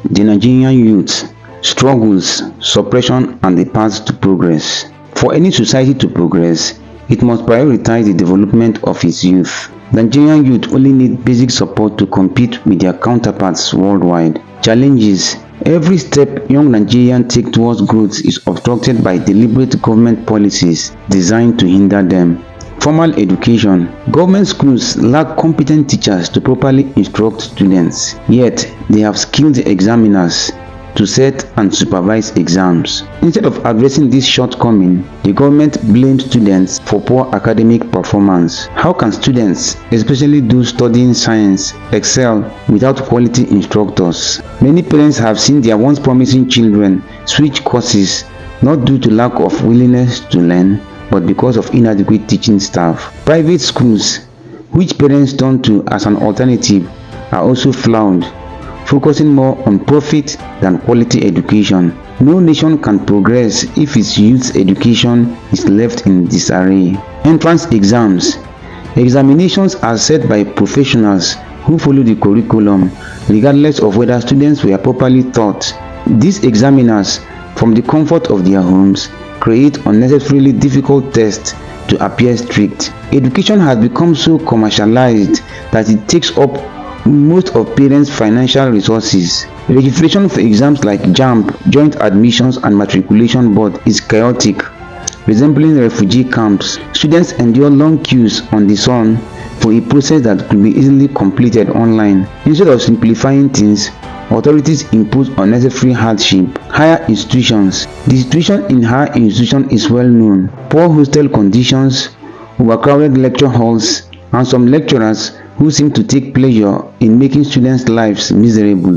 The Nigerian youth struggles, suppression, and the path to progress. For any society to progress, it must prioritize the development of its youth. Nigerian youth only need basic support to compete with their counterparts worldwide. Challenges. Every step young Nigerians take towards growth is obstructed by deliberate government policies designed to hinder them. Formal education. Government schools lack competent teachers to properly instruct students, yet they have skilled examiners to set and supervise exams. Instead of addressing this shortcoming, the government blames students for poor academic performance. How can students, especially those studying science, excel without quality instructors? Many parents have seen their once promising children switch courses, not due to lack of willingness to learn, but because of inadequate teaching staff. Private schools, which parents turn to as an alternative, are also flawed, focusing more on profit than quality education. No nation can progress if its youth education is left in disarray. Entrance exams. Examinations are set by professionals who follow the curriculum, regardless of whether students were properly taught. These examiners, from the comfort of their homes, create unnecessarily difficult tests to appear strict. Education has become so commercialized that it takes up most of parents' financial resources. Registration for exams like JAMB, Joint Admissions and Matriculation Board, is chaotic, resembling refugee camps. Students endure long queues on the sun for a process that could be easily completed online. Instead of simplifying things, authorities impose unnecessary hardship. Higher institutions. The situation in higher institutions is well known. Poor hostel conditions, overcrowded lecture halls, and some lecturers who seem to take pleasure in making students' lives miserable.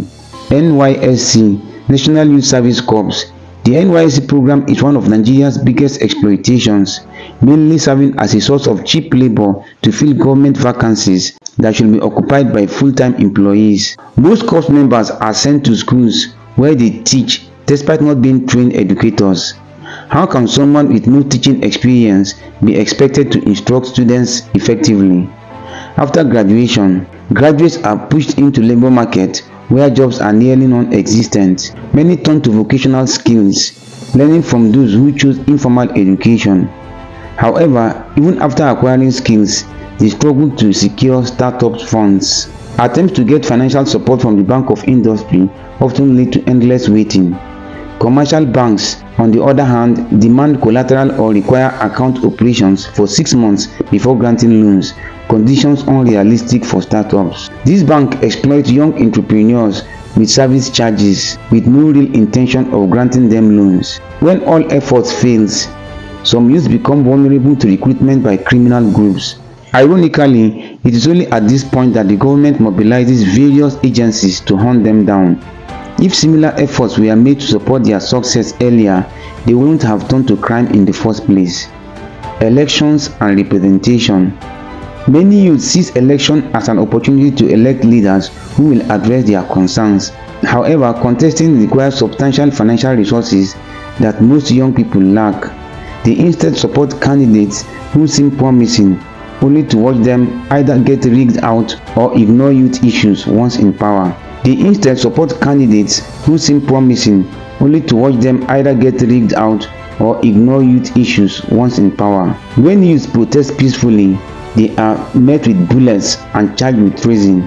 NYSC, National Youth Service Corps. The NYSC program is one of Nigeria's biggest exploitations, mainly serving as a source of cheap labor to fill government vacancies that should be occupied by full-time employees. Most corps members are sent to schools where they teach despite not being trained educators. How can someone with no teaching experience be expected to instruct students effectively? After graduation, graduates are pushed into labor market where jobs are nearly non-existent. Many turn to vocational skills, learning from those who choose informal education. However, even after acquiring skills, they struggle to secure startup funds. Attempts to get financial support from the Bank of Industry often lead to endless waiting. Commercial banks, on the other hand, demand collateral or require account operations for 6 months before granting loans, conditions unrealistic for startups. These banks exploit young entrepreneurs with service charges with no real intention of granting them loans. When all efforts fails, some youth become vulnerable to recruitment by criminal groups. Ironically, it is only at this point that the government mobilizes various agencies to hunt them down. If similar efforts were made to support their success earlier, they wouldn't have turned to crime in the first place. Elections and representation. Many youth see election as an opportunity to elect leaders who will address their concerns. However, contesting requires substantial financial resources that most young people lack. They instead support candidates who seem promising, only to watch them either get rigged out or ignore youth issues once in power. They instead support candidates who seem promising, only to watch them either get rigged out or ignore youth issues once in power. When youth protest peacefully, they are met with bullets and charged with treason.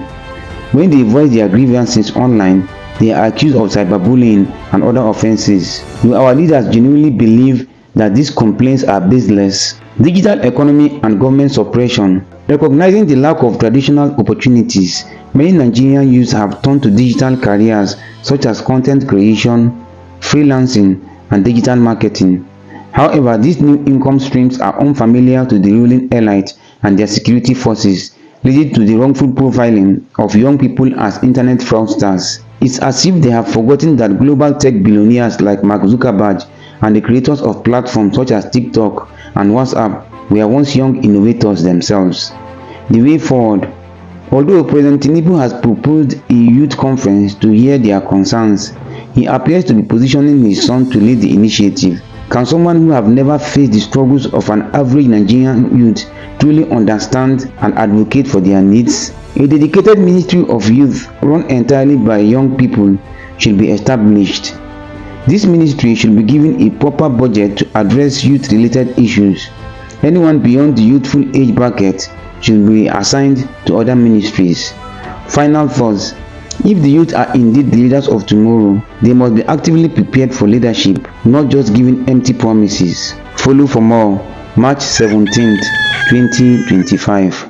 When they voice their grievances online, they are accused of cyberbullying and other offenses. Do our leaders genuinely believe that these complaints are baseless? Digital economy and government suppression. Recognizing the lack of traditional opportunities, many Nigerian youths have turned to digital careers such as content creation, freelancing, and digital marketing. However, these new income streams are unfamiliar to the ruling elite and their security forces, leading to the wrongful profiling of young people as internet fraudsters. It's as if they have forgotten that global tech billionaires like Mark Zuckerberg and the creators of platforms such as TikTok and WhatsApp were once young innovators themselves. The way forward. Although President Tinubu has proposed a youth conference to hear their concerns, he appears to be positioning his son to lead the initiative. Can someone who have never faced the struggles of an average Nigerian youth truly understand and advocate for their needs? A dedicated ministry of youth run entirely by young people should be established. This ministry should be given a proper budget to address youth-related issues. Anyone beyond the youthful age bracket should be assigned to other ministries. Final thoughts. If the youth are indeed the leaders of tomorrow, they must be actively prepared for leadership, not just given empty promises. Follow for more. March 17th, 2025.